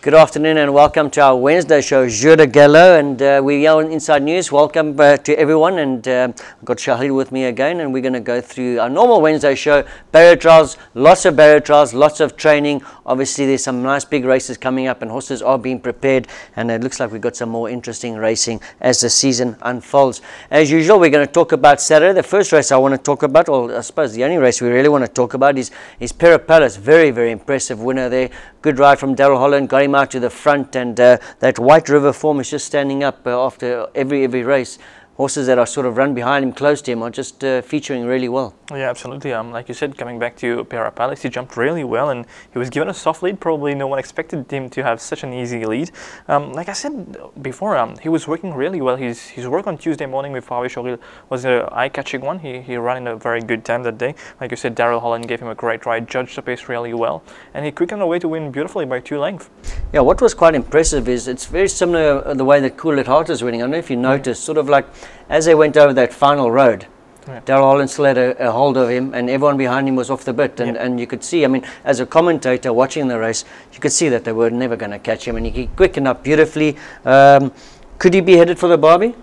Good afternoon and welcome to our Wednesday show, Jour du Galop, and we are on Inside News. Welcome to everyone, and I've got Shahid with me again, and we're going to go through our normal Wednesday show, barrier trials, lots of barrier trials, lots of training. Obviously there's some nice big races coming up and horses are being prepared, and it looks like we've got some more interesting racing as the season unfolds. As usual, we're going to talk about Saturday. The first race I want to talk about, or I suppose the only race we really want to talk about is Palace. Very, very impressive winner there. Good ride from Daryl Holland, got him out to the front, and that White River form is just standing up after every race. Horses that are sort of run behind him, close to him, are just featuring really well. Yeah, absolutely. Like you said, coming back to Palace, he jumped really well, and he was given a soft lead. Probably no one expected him to have such an easy lead. Like I said before, he was working really well. His work on Tuesday morning with Amar Sewdyal was an eye-catching one. He ran in a very good time that day. Like you said, Daryl Holland gave him a great ride, judged the pace really well, and he quickened away to win beautifully by 2 lengths. Yeah, what was quite impressive is it's very similar the way that Cool at Heart is winning. I don't know if you noticed, sort of like as they went over that final road, Daryl Holland still had a hold of him, and everyone behind him was off the bit, and you could see, I mean, as a commentator watching the race, you could see that they were never going to catch him, and he quickened up beautifully. Could he be headed for the Barbie?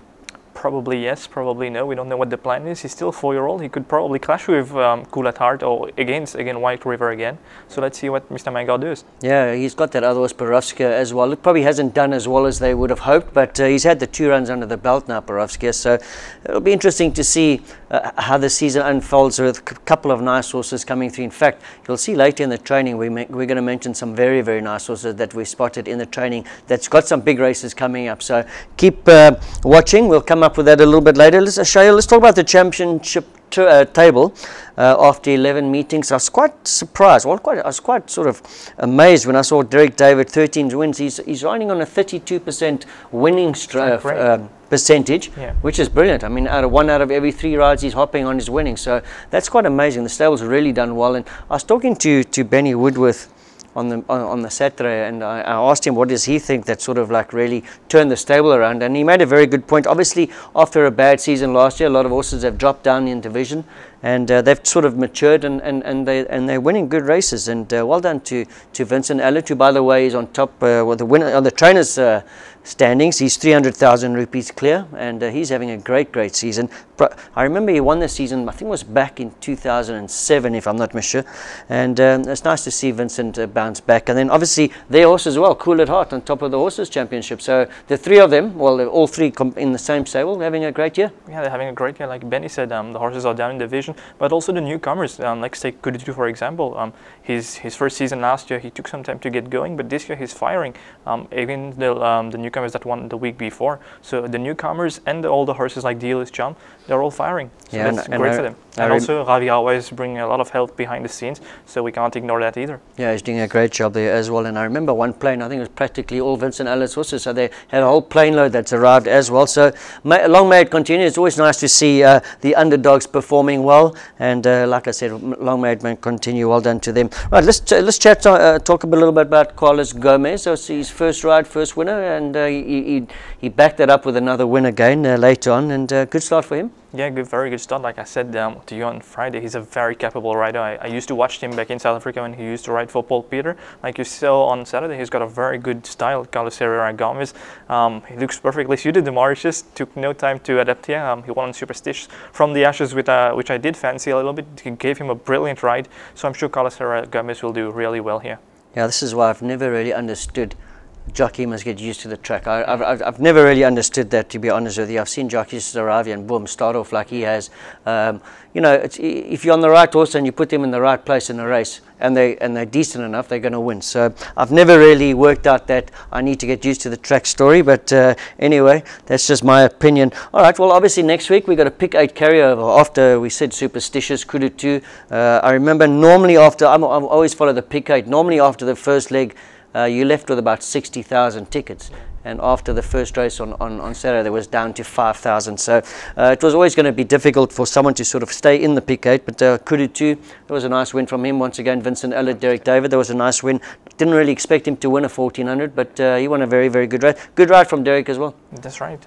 Probably yes, probably no. We don't know what the plan is. He's still a 4-year-old. He could probably clash with Cool at Heart or against White River again. So let's see what Mr. Mangar does. Yeah, he's got that other horse, Perovska, as well. It probably hasn't done as well as they would have hoped, but he's had the 2 runs under the belt now, Perovska. So it'll be interesting to see how the season unfolds with a couple of nice horses coming through. In fact, you'll see later in the training, we're going to mention some very, very nice horses that we spotted in the training that's got some big races coming up. So keep watching. We'll come up with that a little bit later. Let's talk about the championship table after 11 meetings. I was quite surprised. I was quite sort of amazed when I saw Derek David 13 wins. He's riding on a 32% winning percentage, which is brilliant. I mean, one out of every 3 rides he's hopping on is winning. So that's quite amazing. The stable's really done well. And I was talking to Benny Woodworth on the Saturday, and I asked him what does he think that sort of like really turned the stable around, and he made a very good point. Obviously, after a bad season last year, a lot of horses have dropped down in division, and they've sort of matured, and they're winning good races. And well done to Vincent Allett, who by the way is on top with the winner on the trainers standings. He's 300,000 rupees clear, and he's having a great season. I remember he won this season, I think it was back in 2007 if I'm not mistaken, and it's nice to see Vincent bounce back. And then obviously their horse as well, Cool at Heart, on top of the horses championship. So the 3 of them, well, they're all 3 in the same stable, having a great year. Yeah, they're having a great year. Like Benny said, the horses are down in division, but also the newcomers. Let's take Kudutu for example. His first season last year, he took some time to get going, but this year he's firing. Even the newcomers that won the week before. So the newcomers and all the horses like Dealus John, they're all firing. So yeah, that's great for them. And also Ravi always bringing a lot of help behind the scenes, so we can't ignore that either. Yeah, he's doing a great job there as well. And I remember one plane, I think it was practically all Vincent Allett's horses, so they had a whole plane load that's arrived as well. So long may it continue. It's always nice to see the underdogs performing well, and like I said, long may it continue. Well done to them. Right, let's chat, talk a little bit about Carlos Gomez. So it's his first ride, first winner, and he backed that up with another win again later on, and good start for him. Yeah, very good start. Like I said to you on Friday, he's a very capable rider. I used to watch him back in South Africa when he used to ride for Paul Peter. Like you saw on Saturday, he's got a very good style, Carlos Gomez. He looks perfectly suited. The Mauritius took no time to adapt here. He won on Superstitious from the Ashes, which I did fancy a little bit. He gave him a brilliant ride. So I'm sure Carlos Gomez will do really well here. Yeah, this is why I've never really understood jockey must get used to the track. I've never really understood that, to be honest with you. I've seen jockeys arrive and boom, start off like he has. You know, if you're on the right horse and you put them in the right place in a race, and they're decent enough, they're going to win. So I've never really worked out that I need to get used to the track story. But anyway, that's just my opinion. All right. Well, obviously next week we got a pick 8 carryover after we said Superstitious, Kudutu. I remember normally after I always follow the pick 8. Normally after the first leg, you left with about 60,000 tickets, and after the first race on Saturday, it was down to 5,000. So it was always going to be difficult for someone to sort of stay in the pick 8, but Kudu too, there was a nice win from him. Once again, Vincent Ella, Derek David, there was a nice win. Didn't really expect him to win a 1400, but he won a very, very good ride. Good ride from Derek as well. That's right.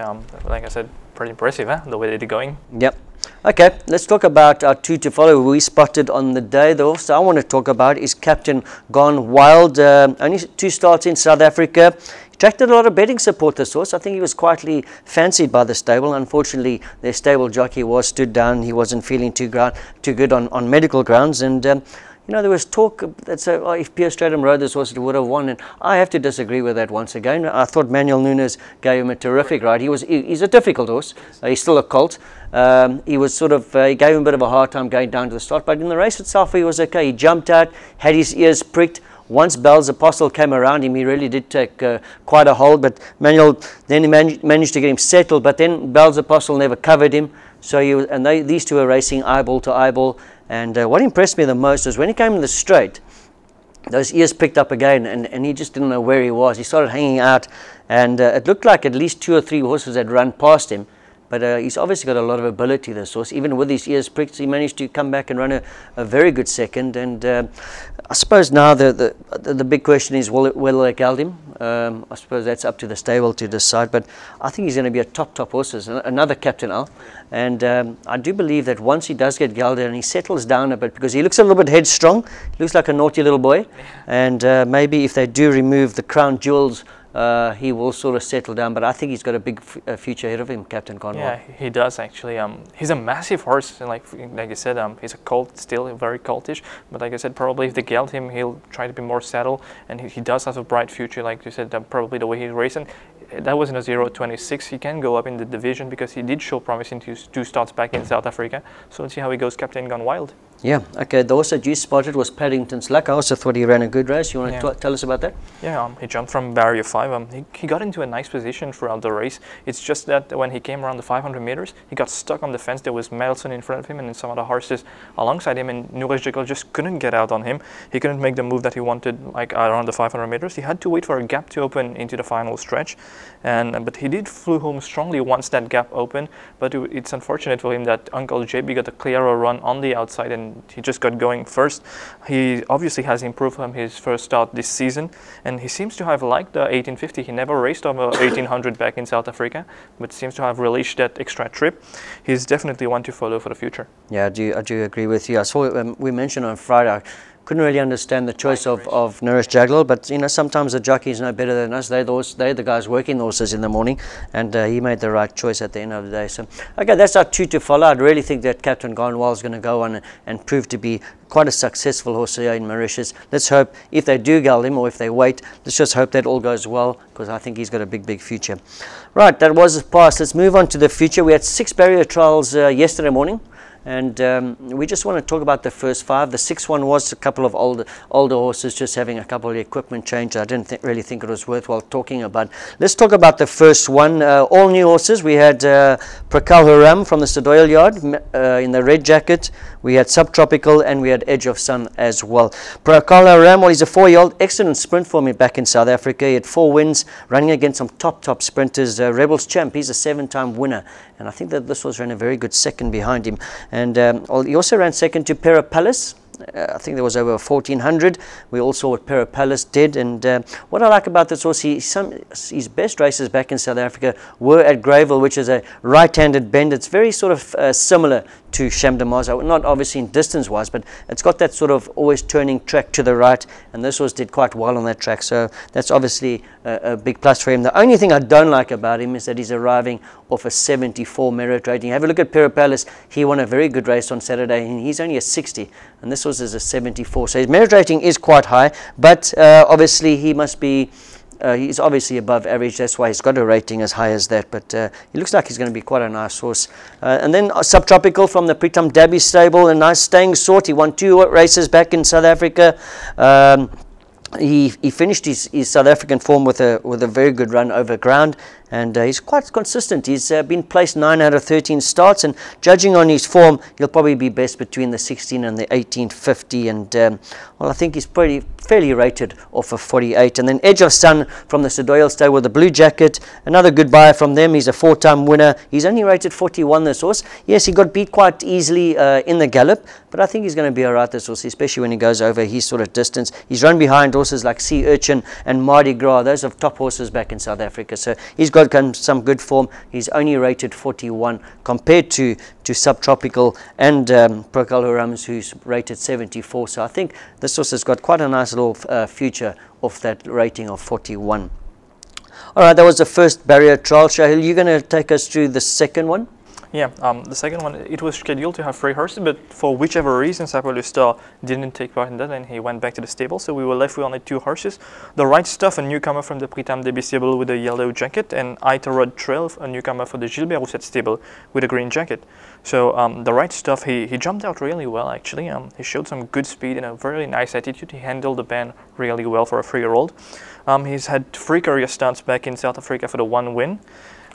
Like I said, pretty impressive, huh? The way that they're going. Yep. Okay, let's talk about our 2 to follow we spotted on the day. The horse I want to talk about is Captain Gone Wild. Only 2 starts in South Africa. He attracted a lot of betting support, this horse. I think he was quietly fancied by the stable. Unfortunately, their stable jockey was stood down. He wasn't feeling too good on medical grounds. And you know, there was talk that said, oh, if Pierre Stratham rode this horse, it would have won. And I have to disagree with that once again. I thought Manuel Nunes gave him a terrific ride. He's a difficult horse. He's still a colt. He was sort of, he gave him a bit of a hard time going down to the start. But in the race itself, he was okay. He jumped out, had his ears pricked. Once Bell's Apostle came around him, he really did take quite a hold. But Manuel then managed to get him settled. But then Bell's Apostle never covered him. So these two were racing eyeball to eyeball. And what impressed me the most was when he came in the straight, those ears picked up again, and he just didn't know where he was. He started hanging out, and it looked like at least 2 or 3 horses had run past him. But he's obviously got a lot of ability, this horse. Even with his ears pricked, he managed to come back and run a very good second. And I suppose now the big question is, will they geld him? I suppose that's up to the stable to decide. But I think he's going to be a top horse, another Captain Al. And I do believe that once he does get gelded and he settles down a bit, because he looks a little bit headstrong, he looks like a naughty little boy. And maybe if they do remove the crown jewels, he will sort of settle down, but I think he's got a big future ahead of him, Captain Gone Wild. Yeah, he does actually. He's a massive horse, and like you said, he's a colt, still very coltish. But like I said, probably if they geld him, he'll try to be more saddle, and he does have a bright future. Like you said, probably the way he's racing, that wasn't a 0.26. He can go up in the division because he did show promise in 2 starts back in South Africa. So let's see how he goes, Captain Gone Wild. Yeah, okay. The horse that you spotted was Paddington's Luck. I also thought he ran a good race. You want to tell us about that? Yeah, he jumped from barrier 5. He got into a nice position throughout the race. It's just that when he came around the 500 meters, he got stuck on the fence. There was Melson in front of him and then some other horses alongside him, and Neisius just couldn't get out on him. He couldn't make the move that he wanted, like around the 500 meters. He had to wait for a gap to open into the final stretch, but he did flew home strongly once that gap opened. But it's unfortunate for him that Uncle JB got a clearer run on the outside, and he just got going first. He obviously has improved from his first start this season, and he seems to have liked the 1850. He never raced over 1800 back in South Africa, but seems to have relished that extra trip. He's definitely one to follow for the future. Yeah, I do agree with you. I saw we mentioned on Friday, couldn't really understand the choice of Nurse Jaglal, but you know, sometimes the jockeys know better than us. They're the guys working the horses in the morning, and he made the right choice at the end of the day. So okay, that's our 2 to follow. I'd really think that Captain Gone Wild is going to go on and prove to be quite a successful horse here in Mauritius. Let's hope, if they do geld him or if they wait, let's just hope that all goes well, because I think he's got a big future. Right, that was the past. Let's move on to the future. We had 6 barrier trials yesterday morning. And we just want to talk about the first 5. The 6th one was a couple of older horses just having a couple of equipment change. I didn't really think it was worthwhile talking about. Let's talk about the first one. All new horses. We had Prakal Haram from the Sewdyal yard in the red jacket. We had Subtropical, and we had Edge of Sun as well. Prakal Haram, well, he's a 4-year-old. Excellent sprint for me back in South Africa. He had 4 wins, running against some top sprinters. Rebels Champ, he's a 7-time winner. And I think that this was ran a very good second behind him. And he also ran second to Parapalace. I think there was over 1400. We all saw what Parapalace did. And what I like about this horse, his best races back in South Africa were at Greyville, which is a right-handed bend. It's very sort of similar to Champ de Mars, not obviously in distance-wise, but it's got that sort of always turning track to the right, and this horse did quite well on that track, so that's obviously a big plus for him. The only thing I don't like about him is that he's arriving off a 74 merit rating. Have a look at Parapalace. He won a very good race on Saturday, and he's only a 60, and this horse is a 74, so his merit rating is quite high, but obviously he must be he's obviously above average, that's why he's got a rating as high as that, but he looks like he's going to be quite a nice horse. And then Subtropical from the Pritam Dabby stable, a nice staying sort. He won 2 races back in South Africa. he finished his South African form with a very good run over ground, and he's quite consistent. He's been placed 9 out of 13 starts, and judging on his form, he'll probably be best between the 16 and the 1850, and well, I think he's fairly rated off of 48. And then Edge of Sun from the Sewdyal stable with the blue jacket, another good buyer from them. He's a 4-time winner. He's only rated 41, this horse. Yes, he got beat quite easily in the gallop, but I think he's going to be all right, this horse, especially when he goes over his sort of distance. He's run behind horses like Sea Urchin and Mardi Gras. Those are top horses back in South Africa, so he's got some good form. He's only rated 41 compared to Subtropical and Procol Rams, who's rated 74. So I think this horse has got quite a nice little future off that rating of 41. All right, that was the first barrier trial. Shahil, you're going to take us through the second one? Yeah, the second one, it was scheduled to have 3 horses, but for whichever reason, Sapole Star didn't take part in that, and he went back to the stable, so we were left with only 2 horses. The Right Stuff, a newcomer from the Pritam Deby stable with a yellow jacket, and Itarod Trail, a newcomer for the Gilbert Rousset stable with a green jacket. So the Right Stuff, he jumped out really well, actually. He showed some good speed and a very nice attitude. He handled the band really well for a 3-year-old. He's had 3 career starts back in South Africa for the 1 win.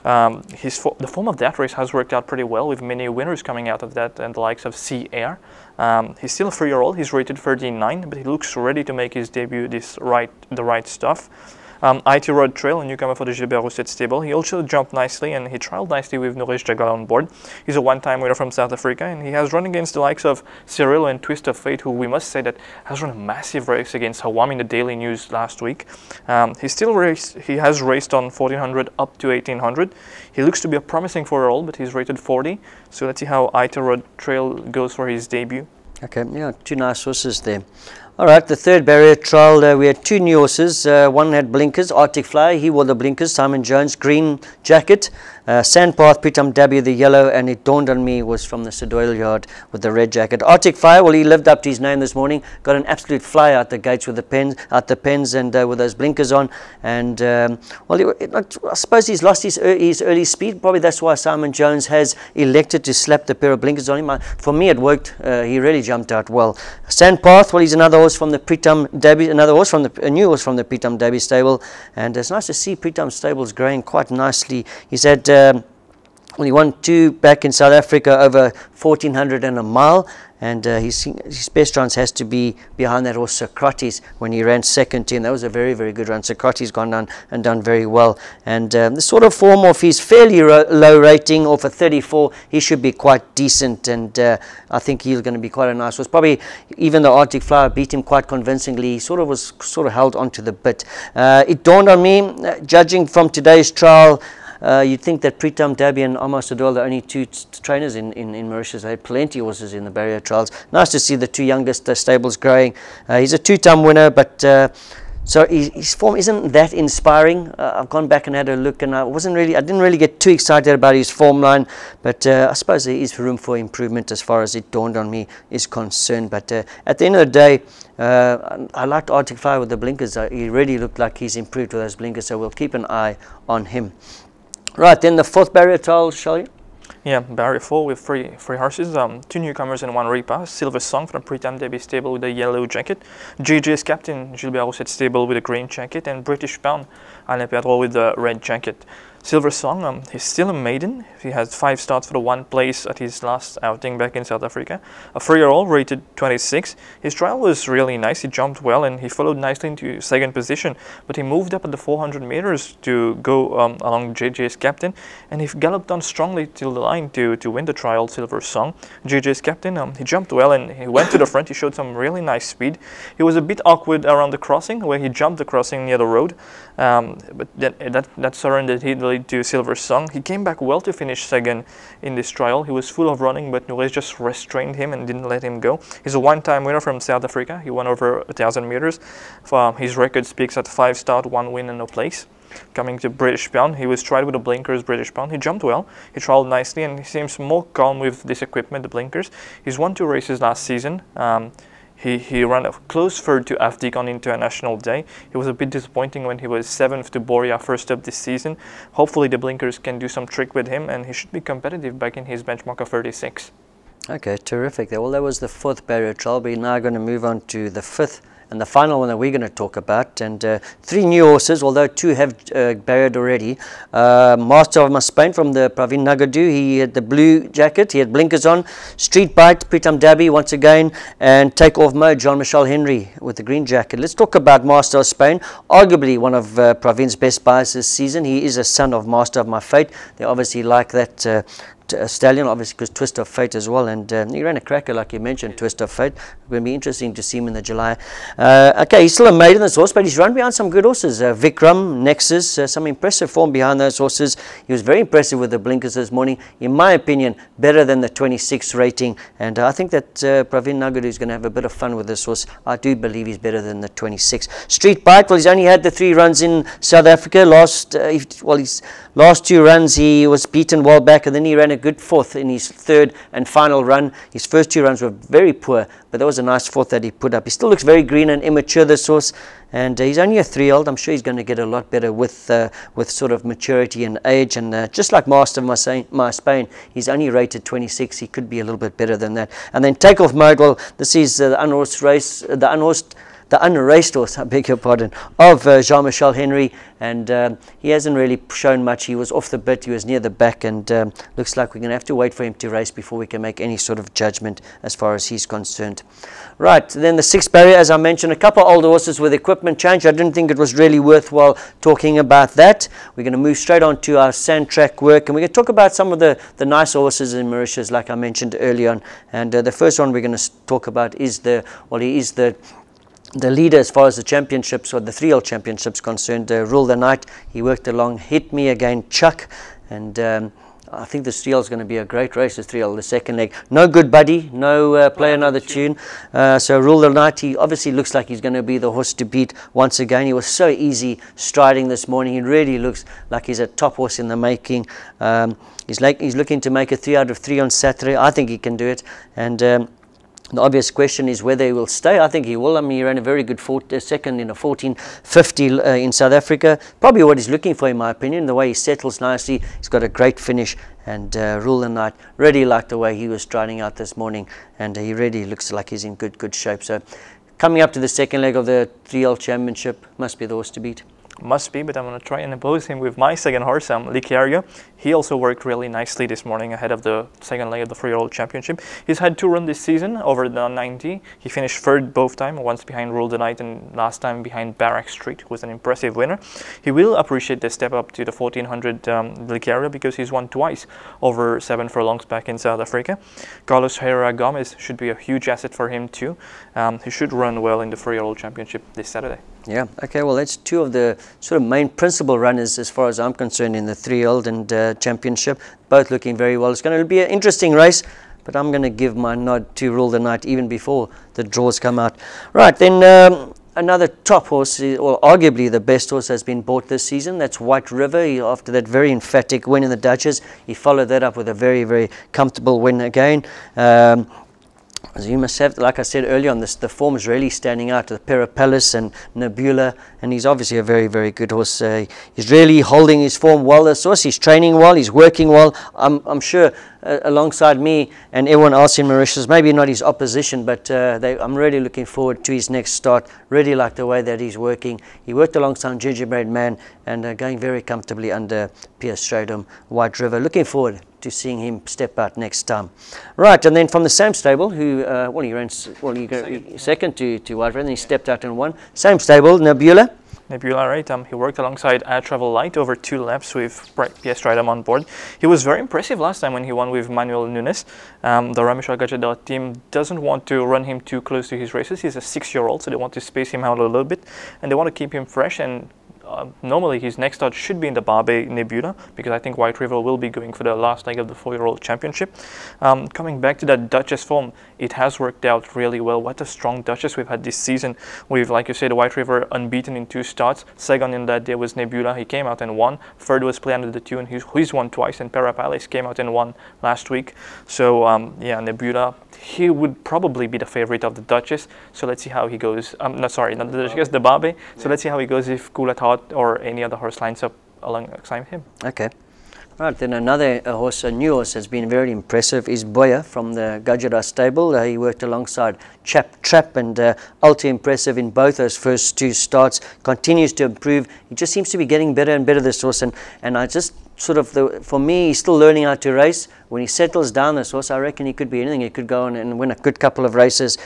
The form of that race has worked out pretty well, with many winners coming out of that, and the likes of Sea Air. He's still a 3-year-old. He's rated 39, but he looks ready to make his debut. The Right Stuff. IT Road Trail, a newcomer for the Gilbert Rousset stable. He also jumped nicely, and he trialled nicely with Notre on board. He's a 1-time winner from South Africa, and he has run against the likes of Cyril and Twist of Fate, who we must say that has run a massive race against Hawam in the Daily News last week. He has raced on 1400 up to 1800. He looks to be a promising 4-year-old, but he's rated 40. So let's see how IT Road Trail goes for his debut. Okay, yeah, 2 nice horses there. All right, the third barrier trial, we had 2 new horses. One had blinkers, Arctic Flyer, he wore the blinkers, Simon Jones, green jacket. Sandpath, Pritam Deby, the yellow, and It Dawned on Me was from the Sewdyal yard with the red jacket. Arctic Fire, well, he lived up to his name this morning, got an absolute fly out the gates with the pens and with those blinkers on. And well, I suppose he's lost his early speed. Probably that's why Simon Jones has elected to slap the pair of blinkers on him. For me, it worked. He really jumped out well. Sandpath, well, he's another horse from the Pritam Deby, a new horse from the Pritam Deby stable, and it's nice to see Pritam stables growing quite nicely. He's had well, he won 2 back in South Africa over 1400 and a mile, and his best chance has to be behind that horse Socrates when he ran second to him. That was a very, very good run. Socrates gone down and done very well, and the sort of form of his fairly low rating of a 34, he should be quite decent, and I think he's going to be quite a nice horse. Probably even the Arctic Flower beat him quite convincingly. He sort of held onto the bit. It Dawned on Me, judging from today's trial, you'd think that Pritam Deby and Amar Sewdyal are the only 2 trainers in Mauritius. They had plenty of horses in the barrier trials. Nice to see the 2 youngest stables growing. He's a 2-time winner, but so his form isn't that inspiring. I've gone back and had a look, and I didn't really get too excited about his form line, but I suppose there is room for improvement as far as It Dawned on Me is concerned. But at the end of the day, I liked Arctic Fire with the blinkers. He really looked like he's improved with those blinkers, so we'll keep an eye on him. Right, then the 4th barrier trial, shall you? Yeah, barrier 4 with three horses, 2 newcomers and 1 repass. Silver Song from Pritam Deby stable with a yellow jacket. JJ's captain, Gilbert Rousset stable with a green jacket, and British Pound, Alain Pedro with the red jacket. Silver Song, he's still a maiden. He has 5 starts for the 1 place at his last outing back in South Africa. A 3-year-old rated 26. His trial was really nice. He jumped well and he followed nicely into 2nd position. But he moved up at the 400 meters to go along JJ's captain, and he galloped on strongly till the line to win the trial. Silver Song, JJ's captain, he jumped well and he went to the front. He showed some really nice speed. He was a bit awkward around the crossing, where he jumped the crossing near the road, but that surrendered to Silver Song. He came back well to finish 2nd in this trial. He was full of running, but Notre just restrained him and didn't let him go. He's a 1-time winner from South Africa. He won over 1,000 meters. His record speaks at 5 start, 1 win and no place. Coming to British Pound, he was tried with the blinkers. British Pound, he jumped well, he trialled nicely, and he seems more calm with this equipment, the blinkers. He's won 2 races last season. He ran a close 3rd to Afdik on International Day. It was a bit disappointing when he was 7th to Boria first up this season. Hopefully the blinkers can do some trick with him, and he should be competitive back in his benchmark of 36. Okay, terrific. Well, that was the 4th barrier trial. We're now going to move on to the 5th and the final one that we're going to talk about. And 3 new horses, although 2 have barriered already. Master of Spain from the Pravin Nagadu, he had the blue jacket, he had blinkers on. Street Bite, Pritam Dabi once again, and Take Off Mode, Jean-Michel Henry with the green jacket. Let's talk about Master of Spain, arguably one of Pravin's best buys this season. He is a son of Master of My Fate. They obviously like that stallion, obviously, because Twist of Fate as well, and he ran a cracker, like you mentioned, Twist of Fate. It's going to be interesting to see him in the July. Okay, he's still a maiden, this horse, but he's run behind some good horses. Vikram, Nexus, some impressive form behind those horses. He was very impressive with the blinkers this morning. In my opinion, better than the 26 rating, and I think that Pravin Nagadu is going to have a bit of fun with this horse. I do believe he's better than the 26. Street Bite, well, he's only had the 3 runs in South Africa. His last 2 runs he was beaten well back, and then he ran a good 4th in his 3rd and final run. His first 2 runs were very poor, but there was a nice 4th that he put up. He still looks very green and immature, this horse, and he's only a 3-year-old. I'm sure he's going to get a lot better with sort of maturity and age, and just like Master of My Spain, he's only rated 26. He could be a little bit better than that. And then Take Off Mode, well, this is the unraced horse, I beg your pardon, of Jean-Michel Henry, and he hasn't really shown much. He was off the bit, he was near the back, and looks like we're going to have to wait for him to race before we can make any sort of judgment as far as he's concerned. Right, then the 6th barrier, as I mentioned, a couple of older horses with equipment change. I didn't think it was really worthwhile talking about that. We're going to move straight on to our sand track work, and we're going to talk about some of the nice horses in Mauritius, like I mentioned earlier on. And the first one we're going to talk about is the leader as far as the championships, or the 3-year-old championships concerned, Rule the Night. He worked along Hit Me Again Chuck, and I think this 3-year-old is going to be a great race, this 3-year-old, the second leg. No Good Buddy, no Play Another Tune. So Rule the Night, he obviously looks like he's going to be the horse to beat once again. He was so easy striding this morning. He really looks like he's a top horse in the making. He's looking to make a 3 out of 3 on Saturday. I think he can do it, and the obvious question is whether he will stay. I think he will. I mean, he ran a very good second in a 14.50 in South Africa. Probably what he's looking for, in my opinion, the way he settles nicely. He's got a great finish, and Rule the Night, really liked the way he was striding out this morning, and he really looks like he's in good shape. So coming up to the second leg of the 3-year-old championship, must be the horse to beat. Must be, but I'm going to try and oppose him with my second horse, Lickerio. He also worked really nicely this morning ahead of the second leg of the 3-year-old championship. He's had 2 runs this season over the 90. He finished 3rd both times, once behind Rule the Night and last time behind Barrack Street, who was an impressive winner. He will appreciate the step up to the 1400 Lickerio, because he's won twice over 7 furlongs back in South Africa. Carlos Herrera Gomez should be a huge asset for him too. He should run well in the 3-year-old championship this Saturday. Yeah, okay, well, that's 2 of the sort of main principal runners as far as I'm concerned in the 3-year-old and championship, both looking very well. It's going to be an interesting race, but I'm going to give my nod to Rule the Night even before the draws come out. Right, then another top horse, or arguably the best horse, has been bought this season. That's White River. After that very emphatic win in the Duchess, he followed that up with a very comfortable win again. You must have, like I said earlier on, the form is really standing out with Palace and Nebula, and he's obviously a very good horse. He's really holding his form well, this horse. He's training well, he's working well. I'm sure alongside me and everyone else in Mauritius, maybe not his opposition, but I'm really looking forward to his next start. Really like the way that he's working. He worked alongside Gingerbread Man and going very comfortably under Pierre Stradom, White River. Looking forward to seeing him step out next time. Right, and then from the same stable, who he ran second to White River, and he stepped out and won. Same stable, Nebula. Nebula, right? He worked alongside Air Travel Light over 2 laps with Pierre Stradom on board. He was very impressive last time when he won with Manuel Nunes. The Rameshwar Gajadar team doesn't want to run him too close to his races. He's a 6-year-old, so they want to space him out a little bit, and they want to keep him fresh. And normally his next start should be in the Barbe Nebula, because I think White River will be going for the last leg of the 4-year-old championship. Coming back to that Duchess form, it has worked out really well. What a strong Duchess we've had this season. We've, like you said, White River unbeaten in 2 starts. Second in that day was Nebula. He came out and won. Third was Play Under the Tune. He's won twice, and Palace came out and won last week. So yeah, Nebula, he would probably be the favorite of the Duchess. So let's see how he goes. No, sorry, not the Duchess, the Barbe. So let's see how he goes if Cool at Heart or any other horse lines up alongside him. Okay. Right, then another horse, a new horse, has been very impressive is Boya from the Gajara stable. He worked alongside Trap and ultra impressive in both those first two starts. Continues to improve. He just seems to be getting better and better, this horse, and I just sort of, for me, he's still learning how to race. When he settles down, this horse, I reckon he could be anything. He could go on and win a good couple of races.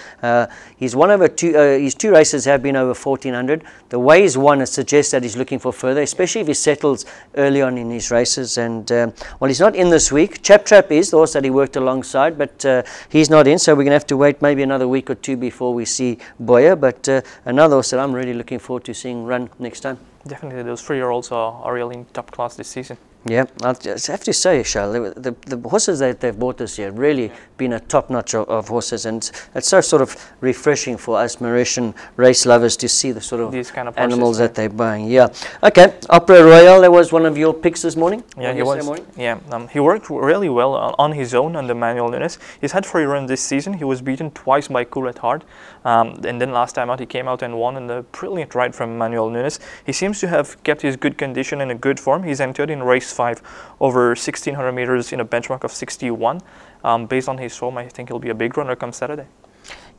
He's won over his two races have been over 1400. The way he's won, it suggests that he's looking for further, especially if he settles early on in his races. And well, he's not in this week. Trap is the horse that he worked alongside, but he's not in, so we're going to have to wait maybe another week or two before we see Boya. But another horse that I'm really looking forward to seeing run next time. Definitely, those 3-year-olds are really in top class this season. Yeah, I just have to say, Shal, the horses that they've bought this year really been a top notch of horses, and it's so sort of refreshing for us Mauritian race lovers to see the sort of these kind of animals that they're buying. Yeah. Okay, Opera Royale, that was one of your picks this morning? Yeah, he was. Yeah, he worked really well on his own under Manuel Nunes. He's had 3 runs this season. He was beaten twice by Cool at Heart, and then last time out he came out and won in a brilliant ride from Manuel Nunes. He seems to have kept his good condition and a good form. He's entered in race 5 over 1600 meters in a benchmark of 61. Based on his form, I think he'll be a big runner come Saturday.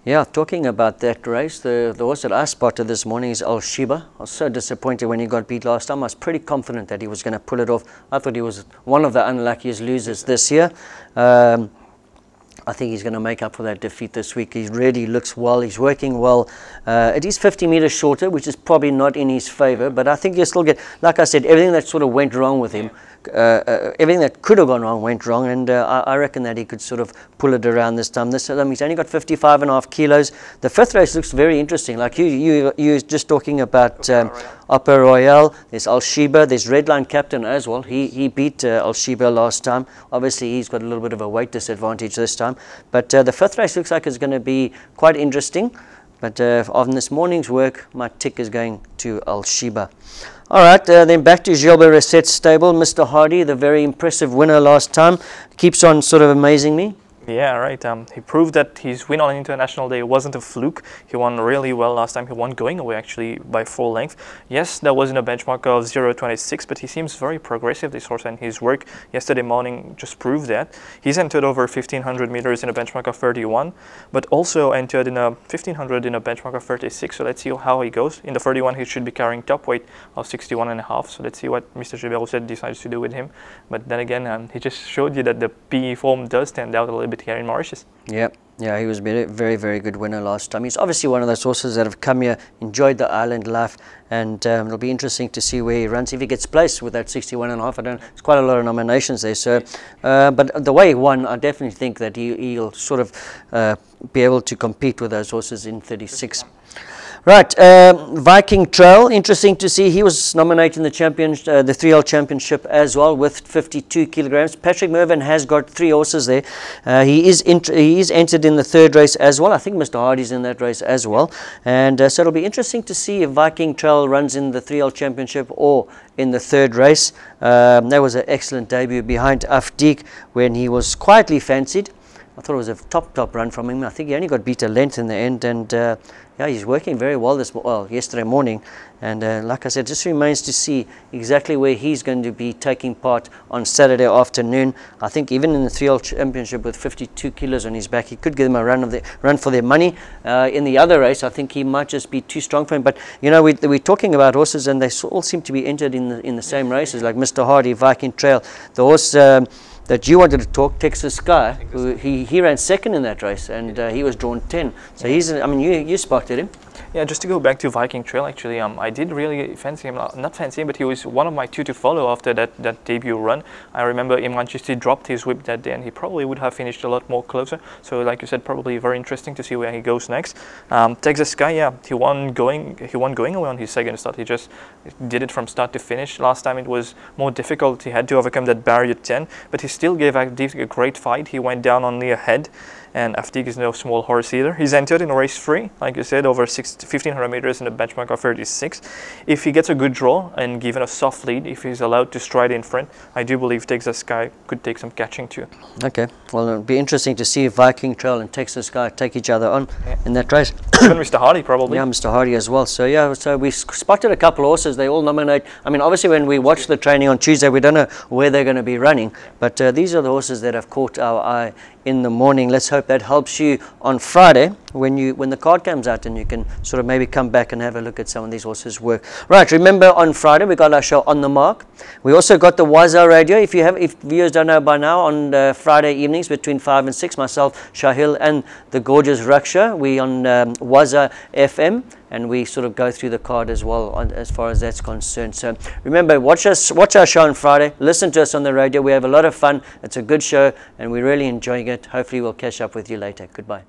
Yeah, talking about that race, the horse that I spotted this morning is Al Shiba. I was so disappointed when he got beat last time. I was pretty confident that he was going to pull it off. I thought he was one of the unluckiest losers this year. I think he's going to make up for that defeat this week. He really looks well. He's working well. It is 50 meters shorter, which is probably not in his favor, but I think he'll still get, like I said, everything that sort of went wrong with him, everything that could have gone wrong went wrong, and I reckon that he could sort of pull it around this time. He's only got 55.5 kilos. The 5th race looks very interesting. Like you just talking about Opera Royale. There's Al Shiba. There's Redline Captain as well. He beat Al Shiba last time. Obviously, he's got a little bit of a weight disadvantage this time. But the 5th race looks like it's going to be quite interesting. But on this morning's work, my tick is going to Al Shiba. All right, then back to Gilbert Resset's stable. Mr. Hardy, the very impressive winner last time, keeps on sort of amazing me. Yeah, right. He proved that his win on International Day wasn't a fluke. He won really well last time. He won going away actually by full length. Yes, that was in a benchmark of 0.26, but he seems very progressive, this horse, and his work yesterday morning just proved that. He's entered over 1500 meters in a benchmark of 31, but also entered in a 1500 in a benchmark of 36. So let's see how he goes. In the 31, he should be carrying top weight of 61.5. So let's see what Mr. Gilbert decides to do with him. But then again, he just showed you that the PE form does stand out a little bit here in Mauritius. Yeah, he was a very, very good winner last time. He's obviously one of those horses that have come here, enjoyed the island life, and it'll be interesting to see where he runs. If he gets placed with that 61.5, I don't. It's quite a lot of nominations there. So, but the way he won, I definitely think that he'll sort of be able to compete with those horses in 36. Right, Viking Trail, interesting to see. He was nominated in the 3L Championship as well with 52 kilograms. Patrick Mervyn has got 3 horses there. He is entered in the 3rd race as well. I think Mr. Hardy's in that race as well. And so it'll be interesting to see if Viking Trail runs in the 3L Championship or in the 3rd race. That was an excellent debut behind Afdik when he was quietly fancied. I thought it was a top run from him. I think he only got beat a length in the end, and yeah, he's working very well yesterday morning. And like I said, just remains to see exactly where he's going to be taking part on Saturday afternoon. I think even in the 3L Championship with 52 kilos on his back, he could give them a run for their money. In the other race, I think he might just be too strong for him. But you know, we're talking about horses, and they all seem to be entered in the same races, like Mr. Hardy, Viking Trail, the horse that you wanted to talk, Texas Sky, who he ran 2nd in that race, and he was drawn 10. So he's, I mean, you spotted him. Yeah, just to go back to Viking Trail, actually, I did really fancy him. Not fancy him, but he was one of my 2 to follow after that debut run. I remember Imran Chisti dropped his whip that day, and he probably would have finished a lot more closer. So, like you said, probably very interesting to see where he goes next. Texas Sky, yeah, he won going away on his 2nd start. He just did it from start to finish. Last time it was more difficult. He had to overcome that barrier 10, but he still gave Afdik a great fight. He went down only ahead. And Afdik is no small horse either. He's entered in race 3, like you said, over 1500 meters in a benchmark of 36. If he gets a good draw and given a soft lead, if he's allowed to stride in front, I do believe Texas Sky could take some catching too. Okay, well, it'll be interesting to see if Viking Trail and Texas Sky take each other on in that race. Even Mr. Hardy probably. Yeah, Mr. Hardy as well. So yeah, so we spotted a couple of horses. They all nominate. I mean, obviously when we watch the training on Tuesday, we don't know where they're going to be running. But these are the horses that have caught our eye in the morning. Let's hope that helps you on Friday when the card comes out, and you can sort of maybe come back and have a look at some of these horses' work. Right, remember on Friday we got our show On the Mark. We also got the Waza radio. If viewers don't know by now, on Friday evenings between 5 and 6, myself, Shahil, and the gorgeous Raksha, we on Waza FM, and we sort of go through the card as well as far as that's concerned. So remember, watch our show on Friday, listen to us on the radio. We have a lot of fun. It's a good show and we're really enjoying it. Hopefully we'll catch up with you later. Goodbye.